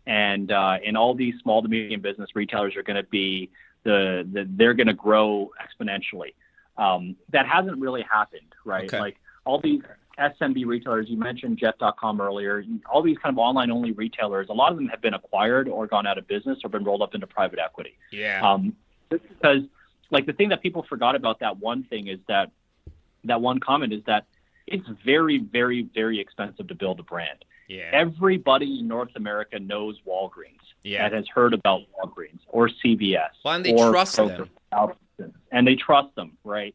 And all these small to medium business retailers are going to be they're going to grow exponentially. That hasn't really happened, right? Okay. Like all these SMB retailers, you mentioned Jet.com earlier, all these kind of online only retailers, a lot of them have been acquired or gone out of business or been rolled up into private equity. Yeah. Because like the thing that people forgot about that one thing is that one comment is that it's very, very, very expensive to build a brand. Yeah. Everybody in North America knows Walgreens. Yeah. That has heard about Walgreens or CVS. Well, and they or trust Kroger, them. And they trust them, right?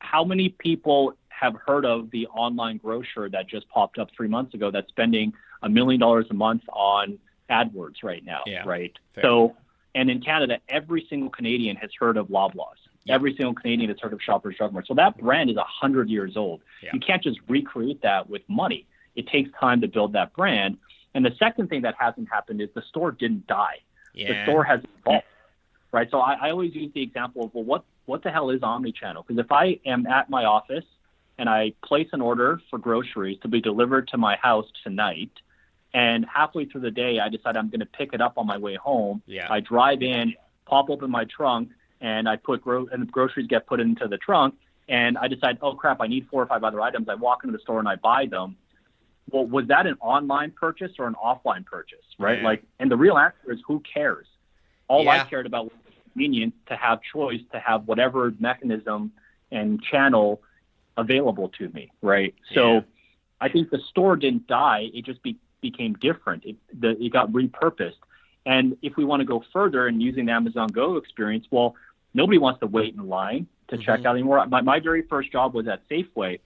How many people have heard of the online grocer that just popped up 3 months ago that's spending $1 million a month on AdWords right now, right? Fair. So, and in Canada, every single Canadian has heard of Loblaws. Yeah. Every single Canadian has heard of Shoppers Drug Mart. So that brand is 100 years old. Yeah. You can't just recreate that with money. It takes time to build that brand. And the second thing that hasn't happened is the store didn't die. Yeah. The store has evolved, right? So I always use the example of, well, what the hell is omnichannel? Because if I am at my office and I place an order for groceries to be delivered to my house tonight, and halfway through the day I decide I'm going to pick it up on my way home, I drive in, pop open my trunk, and I put and the groceries get put into the trunk, and I decide, oh crap, I need 4 or 5 other items. I walk into the store and I buy them. Well, was that an online purchase or an offline purchase, right? Yeah. Like, and the real answer is who cares? All Yeah. I cared about was convenience, to have choice, to have whatever mechanism and channel available to me, right? So I think the store didn't die. It just became different. It got repurposed. And if we want to go further and using the Amazon Go experience, well, nobody wants to wait in line to check out anymore. My very first job was at Safeway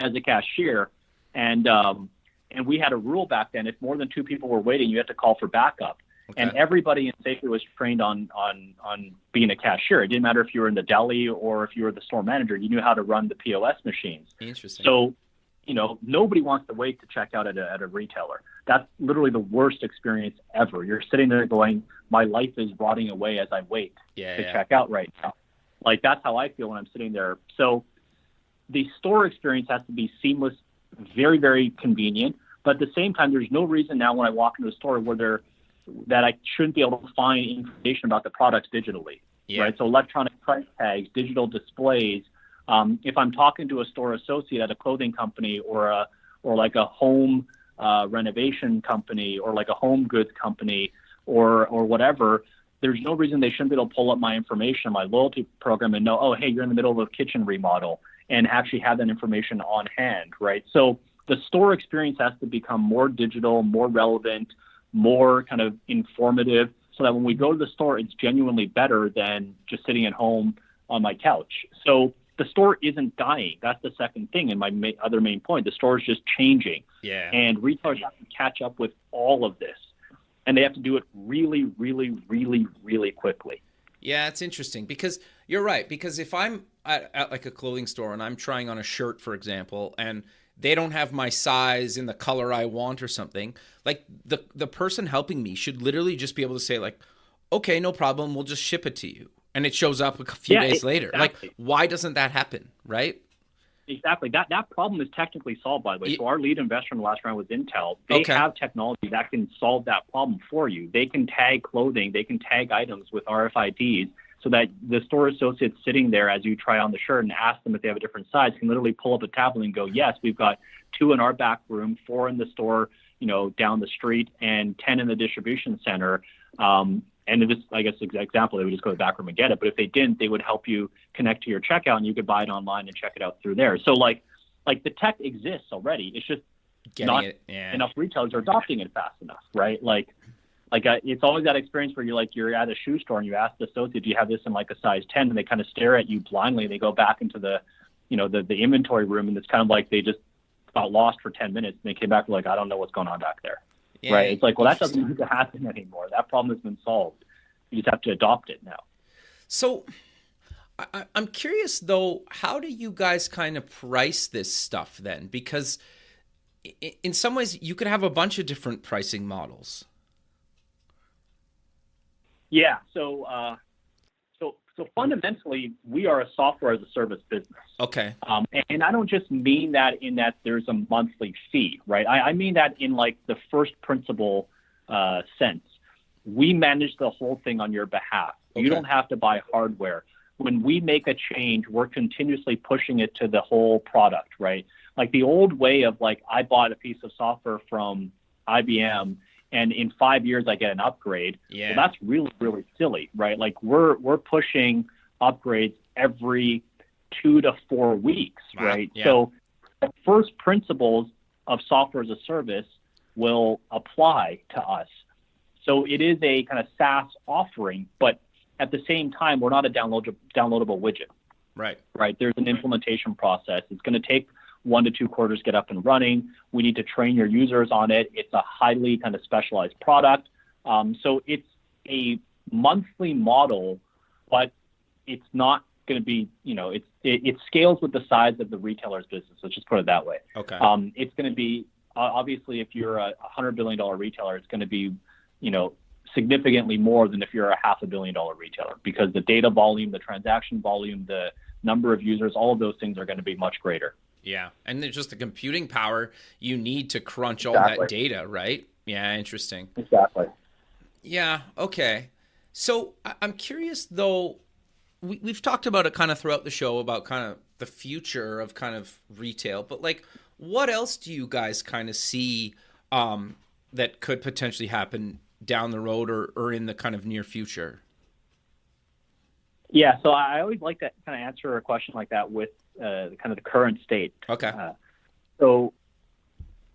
as a cashier. And we had a rule back then: if more than 2 people were waiting, you had to call for backup. Okay. And everybody in Safeway was trained on being a cashier. It didn't matter if you were in the deli or if you were the store manager. You knew how to run the POS machines. Interesting. So, nobody wants to wait to check out at a retailer. That's literally the worst experience ever. You're sitting there going, my life is rotting away as I wait to check out right now. Like, that's how I feel when I'm sitting there. So the store experience has to be seamless, very, very convenient. But at the same time, there's no reason now when I walk into a store that I shouldn't be able to find information about the products digitally, right? So electronic price tags, digital displays. If I'm talking to a store associate at a clothing company or like a home renovation company or like a home goods company or whatever, there's no reason they shouldn't be able to pull up my information, my loyalty program, and know, oh, hey, you're in the middle of a kitchen remodel, and actually have that information on hand, right? So the store experience has to become more digital, more relevant, more kind of informative, so that when we go to the store, it's genuinely better than just sitting at home on my couch. So the store isn't dying. That's the second thing. And my other main point, the store is just changing. Yeah. And retailers have to catch up with all of this. And they have to do it really, really, really, really quickly. Yeah, it's interesting because you're right. Because if I'm at like a clothing store and I'm trying on a shirt, for example, and they don't have my size in the color I want or something, like the person helping me should literally just be able to say like, okay, no problem, we'll just ship it to you. And it shows up a few days later. Exactly. Like, why doesn't that happen, right? Exactly. That problem is technically solved, by the way. So our lead investor in the last round was Intel. They have technology that can solve that problem for you. They can tag clothing. They can tag items with RFIDs so that the store associates sitting there as you try on the shirt and ask them if they have a different size can literally pull up a tablet and go, yes, we've got 2 in our back room, 4 in the store, down the street, and 10 in the distribution center. And in this, I guess, example, they would just go to the back room and get it. But if they didn't, they would help you connect to your checkout, and you could buy it online and check it out through there. So, like the tech exists already. It's just not enough retailers are adopting it fast enough, right? It's always that experience where you're at a shoe store and you ask the associate, do you have this in like a size 10? And they kind of stare at you blindly. They go back into the inventory room, and it's kind of like they just got lost for 10 minutes, and they came back like, I don't know what's going on back there. Yeah, right. It's like, well, that doesn't need to happen anymore. That problem has been solved. You just have to adopt it now. So I'm curious, though, how do you guys kind of price this stuff then? Because in some ways, you could have a bunch of different pricing models. Yeah. So fundamentally, we are a software as a service business. Okay. And I don't just mean that in that there's a monthly fee, right? I mean that in like the first principle sense. We manage the whole thing on your behalf. Okay. You don't have to buy hardware. When we make a change, we're continuously pushing it to the whole product, right? Like the old way of like, I bought a piece of software from IBM and in 5 years I get an upgrade. Yeah. Well, that's really, really silly, right? Like we're pushing upgrades every 2 to 4 weeks, wow. Right? Yeah. So the first principles of software as a service will apply to us. So it is a kind of SaaS offering, but at the same time, we're not a downloadable widget. Right. Right. There's an implementation process. It's going to take 1 to 2 quarters to get up and running. We need to train your users on it. It's a highly kind of specialized product. So it's a monthly model, but it's not going to be, it scales with the size of the retailer's business. Let's just put it that way. Okay. It's going to be, obviously, if you're a $100 billion retailer, it's going to be, significantly more than if you're a $500 million retailer, because the data volume, the transaction volume, the number of users, all of those things are going to be much greater. Yeah. And there's just the computing power you need to crunch all that data, right? Yeah. Interesting. Exactly. Yeah. Okay. So I'm curious though, we've talked about it kind of throughout the show about kind of the future of kind of retail, but like, what else do you guys kind of see that could potentially happen down the road or in the kind of near future? Yeah, so I always like to kind of answer a question like that with kind of the current state. Okay. So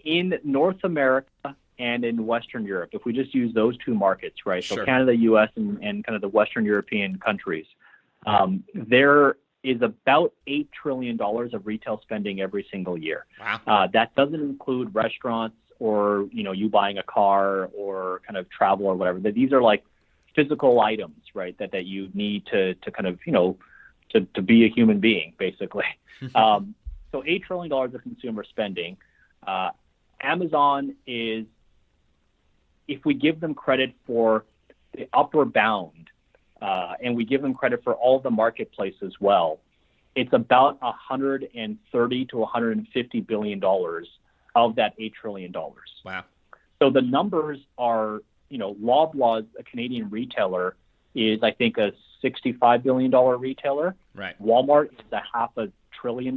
in North America and in Western Europe, if we just use those 2 markets, right? Sure. So Canada, US, and kind of the Western European countries, there is about $8 trillion of retail spending every single year. Wow. That doesn't include restaurants or, you buying a car or kind of travel or whatever. These are like physical items, right, that you need to kind of, to be a human being, basically. So $8 trillion of consumer spending. Amazon is, if we give them credit for the upper bound, and we give them credit for all the marketplace as well, it's about $130 to $150 billion of that $8 trillion. Wow. So the numbers are, Loblaws, a Canadian retailer, is, I think, a $65 billion retailer. Right. Walmart is a $500 billion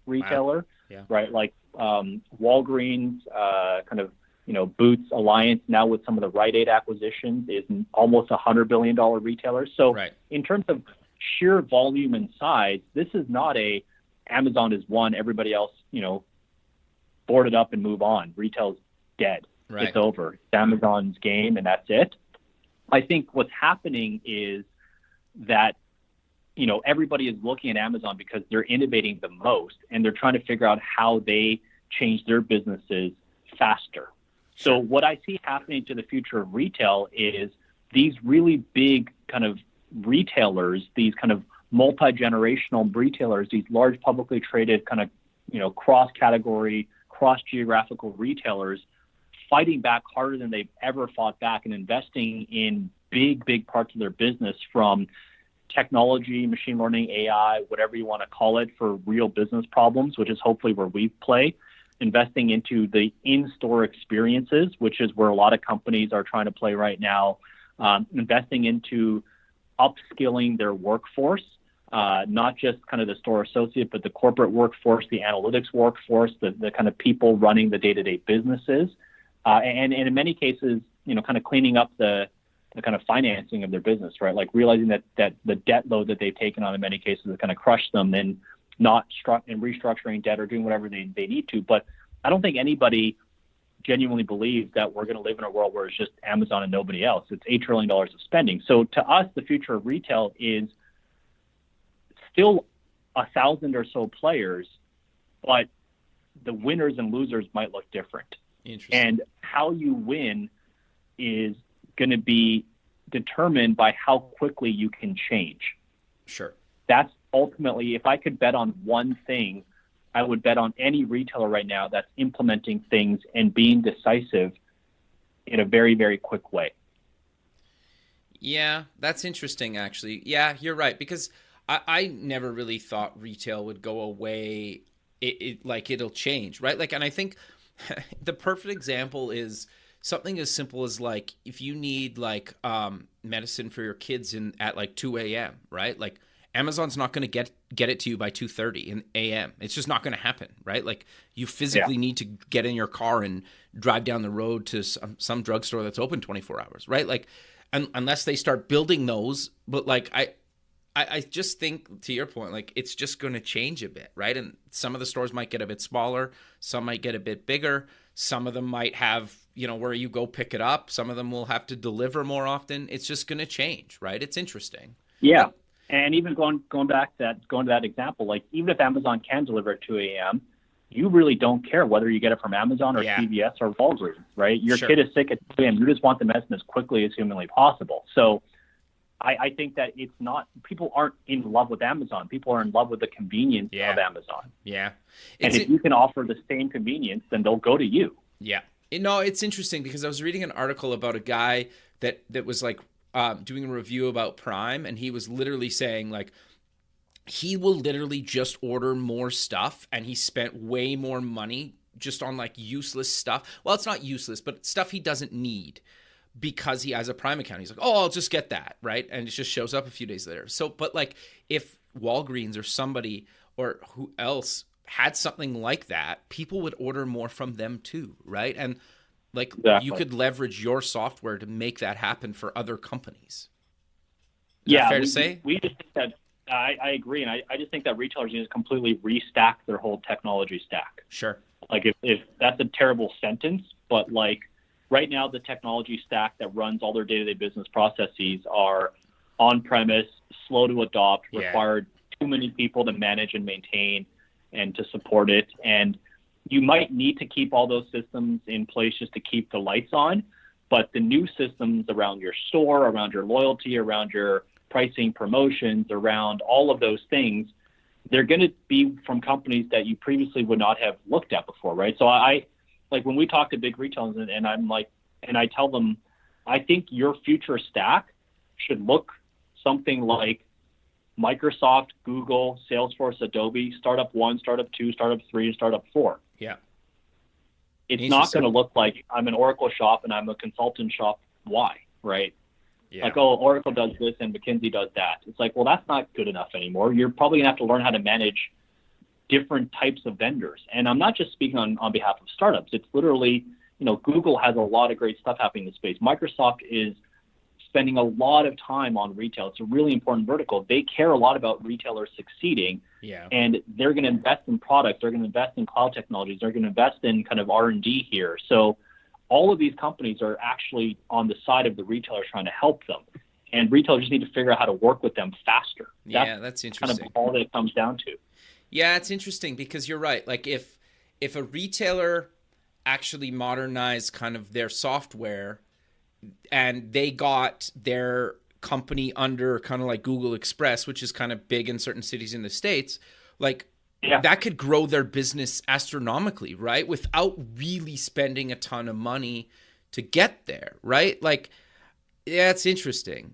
retailer. Wow. Yeah. Right. Like Walgreens, kind of, Boots Alliance, now with some of the Rite Aid acquisitions, is almost a $100 billion retailer. So right. In terms of sheer volume and size, this is not a Amazon is one, everybody else, board it up and move on. Retail's dead. Right. It's over. It's Amazon's game, and that's it. I think what's happening is that, everybody is looking at Amazon because they're innovating the most, and they're trying to figure out how they change their businesses faster. So what I see happening to the future of retail is these really big kind of retailers, these kind of multi-generational retailers, these large publicly traded kind of, cross-category, cross-geographical retailers fighting back harder than they've ever fought back and investing in big parts of their business, from technology, machine learning, AI, whatever you want to call it, for real business problems, which is hopefully where we play. Investing into the in-store experiences, which is where a lot of companies are trying to play right now. Investing into upskilling their workforce, not just kind of the store associate, but the corporate workforce, the analytics workforce, the kind of people running the day-to-day businesses. And in many cases, kind of cleaning up the kind of financing of their business, right? Like realizing that the debt load that they've taken on in many cases has kind of crushed them, and not restructuring debt or doing whatever they need to. But I don't think anybody genuinely believes that we're going to live in a world where it's just Amazon and nobody else. It's $8 trillion of spending. So to us, the future of retail is still 1,000 or so players, but the winners and losers might look different. Interesting. And how you win is going to be determined by how quickly you can change. Sure. That's ultimately, if I could bet on one thing, I would bet on any retailer right now that's implementing things and being decisive in a very, very quick way. Yeah, that's interesting, actually. Yeah, you're right, because I never really thought retail would go away. It'll change, right? Like, and I think the perfect example is something as simple as, like, if you need medicine for your kids at like 2 a.m., right? Like, Amazon's not going to get it to you by 2:30 in a.m. It's just not going to happen, right? Like, you physically need to get in your car and drive down the road to some drugstore that's open 24 hours, right? Like, unless they start building those. But like, I just think, to your point, like, it's just going to change a bit, right? And some of the stores might get a bit smaller, some might get a bit bigger, some of them might have, where you go pick it up, some of them will have to deliver more often. It's just going to change, right? It's interesting. Yeah. And even going to that example, like, even if Amazon can deliver at 2 a.m., you really don't care whether you get it from Amazon or CVS or Walgreens, right? Your kid is sick at 2 a.m. You just want the medicine as quickly as humanly possible. So I think that it's not, people aren't in love with Amazon. People are in love with the convenience of Amazon. Yeah. And if you can offer the same convenience, then they'll go to you. Yeah. No, it's interesting because I was reading an article about a guy that was like, doing a review about Prime, and he was literally saying, like, he will literally just order more stuff, and he spent way more money just on like useless stuff. Well, it's not useless, but stuff he doesn't need, because he has a Prime account. He's like, oh, I'll just get that, right? And it just shows up a few days later. So, but like, if Walgreens or somebody or who else had something like that, people would order more from them too, right? And like, you could leverage your software to make that happen for other companies. Is that fair to say? We just think that, I agree. And I just think that retailers need to completely restack their whole technology stack. Sure. Like, if that's a terrible sentence, but like right now, the technology stack that runs all their day-to-day business processes are on-premise, slow to adopt, required too many people to manage and maintain and to support it. And you might need to keep all those systems in place just to keep the lights on, but the new systems around your store, around your loyalty, around your pricing, promotions, around all of those things, they're going to be from companies that you previously would not have looked at before, right? So I like, when we talk to big retailers, and I'm like, and I tell them, I think your future stack should look something like Microsoft, Google, Salesforce, Adobe, Startup 1, Startup 2, Startup 3, and Startup 4. Yeah. It's not going to look like I'm an Oracle shop and I'm a consultant shop Y, right? Yeah. Like, oh, Oracle does this and McKinsey does that. It's like, well, that's not good enough anymore. You're probably going to have to learn how to manage different types of vendors. And I'm not just speaking on behalf of startups. It's literally, Google has a lot of great stuff happening in the space. Microsoft is spending a lot of time on retail. It's a really important vertical. They care a lot about retailers succeeding, and they're going to invest in products. They're going to invest in cloud technologies. They're going to invest in kind of R&D here. So all of these companies are actually on the side of the retailers trying to help them. And retailers just need to figure out how to work with them faster. That's interesting. Kind of all that it comes down to. Yeah, it's interesting because you're right. Like, if a retailer actually modernize kind of their software, and they got their company under kind of like Google Express, which is kind of big in certain cities in the States, like that could grow their business astronomically, right? Without really spending a ton of money to get there, right? Like, yeah, it's interesting.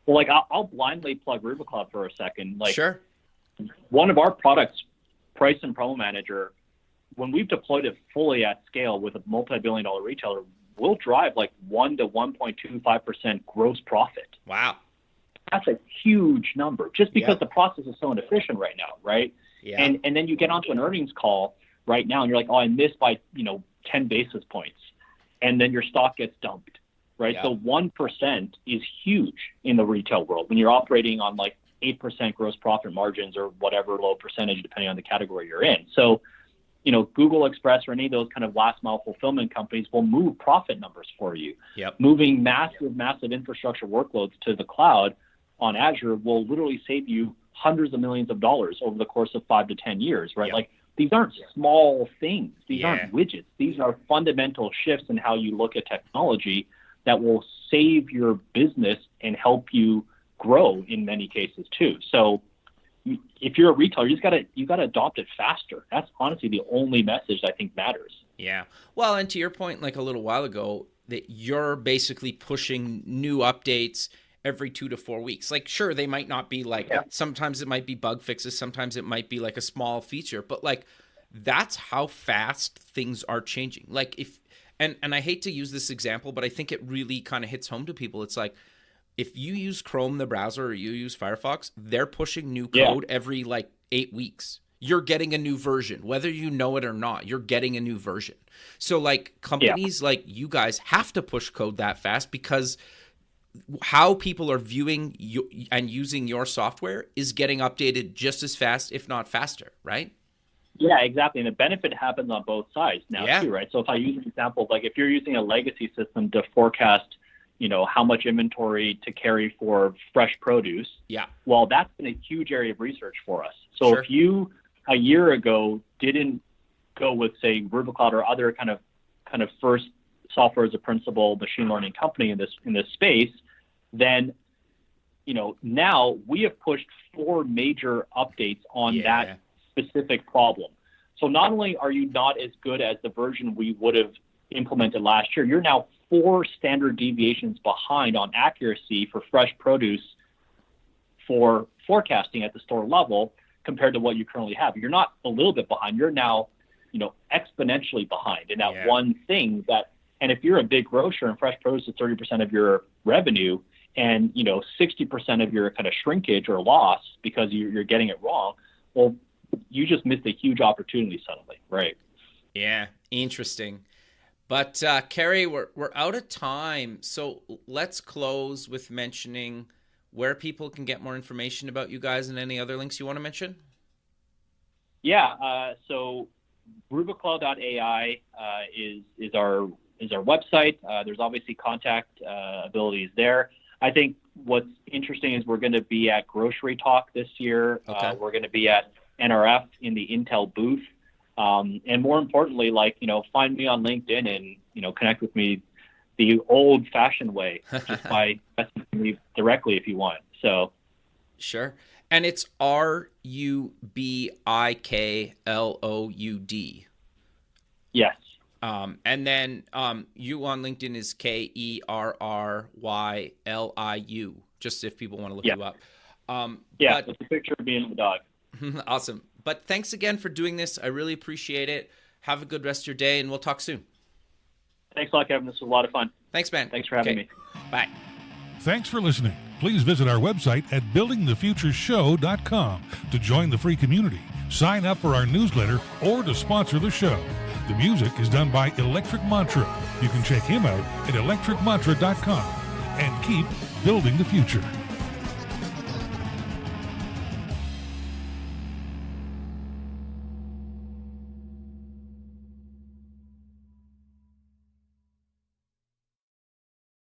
Well, like I'll blindly plug Rubikloud for a second. Like, sure. One of our products, Price and Promo Manager, when we've deployed it fully at scale with a multi-billion-dollar retailer, we'll drive like 1 to 1.25% gross profit. Wow. That's a huge number just because the process is so inefficient right now, right? Yeah. And then you get onto an earnings call right now and you're like, oh, I missed by, 10 basis points. And then your stock gets dumped, right? Yeah. So 1% is huge in the retail world when you're operating on like 8% gross profit margins or whatever low percentage, depending on the category you're in. So, Google Express or any of those kind of last mile fulfillment companies will move profit numbers for you. Yep. Moving massive infrastructure workloads to the cloud on Azure will literally save you hundreds of millions of dollars over the course of 5 to 10 years, right? Yep. Like these aren't small things. These aren't widgets. These are fundamental shifts in how you look at technology that will save your business and help you grow in many cases too. So if you're a retailer, you gotta adopt it faster. That's honestly the only message I think matters. Yeah. Well, and to your point, like a little while ago, that you're basically pushing new updates every 2 to 4 weeks. Like, sure, they might not be like, sometimes it might be bug fixes, sometimes it might be like a small feature, but like that's how fast things are changing. Like and I hate to use this example, but I think it really kind of hits home to people. It's like, if you use Chrome, the browser, or you use Firefox, they're pushing new code every like 8 weeks. You're getting a new version, whether you know it or not, you're getting a new version. So like companies like you guys have to push code that fast because how people are viewing you and using your software is getting updated just as fast, if not faster, right? Yeah, exactly. And the benefit happens on both sides now too, right? So if I use an example of like if you're using a legacy system to forecast how much inventory to carry for fresh produce. Yeah. Well, that's been a huge area of research for us. So if you a year ago didn't go with say Rubikloud or other kind of first software as a principal machine learning company in this space, then now we have pushed 4 major updates on that specific problem. So not only are you not as good as the version we would have implemented last year, you're now 4 standard deviations behind on accuracy for fresh produce for forecasting at the store level compared to what you currently have. You're not a little bit behind. You're now, exponentially behind in that one thing and if you're a big grocer and fresh produce is 30% of your revenue and, 60% of your kind of shrinkage or loss because you're getting it wrong, well, you just missed a huge opportunity suddenly, right? Yeah, interesting. But Kerry, we're out of time, so let's close with mentioning where people can get more information about you guys and any other links you want to mention. Yeah, so Rubikloud.ai is our website. There's obviously contact abilities there. I think what's interesting is we're going to be at Grocery Talk this year. Okay. We're going to be at NRF in the Intel booth. And more importantly, find me on LinkedIn and, connect with me the old fashioned way, just by messaging me directly if you want. So. Sure. And it's Rubikloud. Yes. And then you on LinkedIn is Kerryliu, just if people want to look you up. It's a picture of me and the dog. Awesome. But thanks again for doing this. I really appreciate it. Have a good rest of your day, and we'll talk soon. Thanks a lot, Kevin. This was a lot of fun. Thanks, man. Thanks for having me. Bye. Thanks for listening. Please visit our website at buildingthefutureshow.com to join the free community, sign up for our newsletter, or to sponsor the show. The music is done by Electric Mantra. You can check him out at electricmantra.com and keep building the future.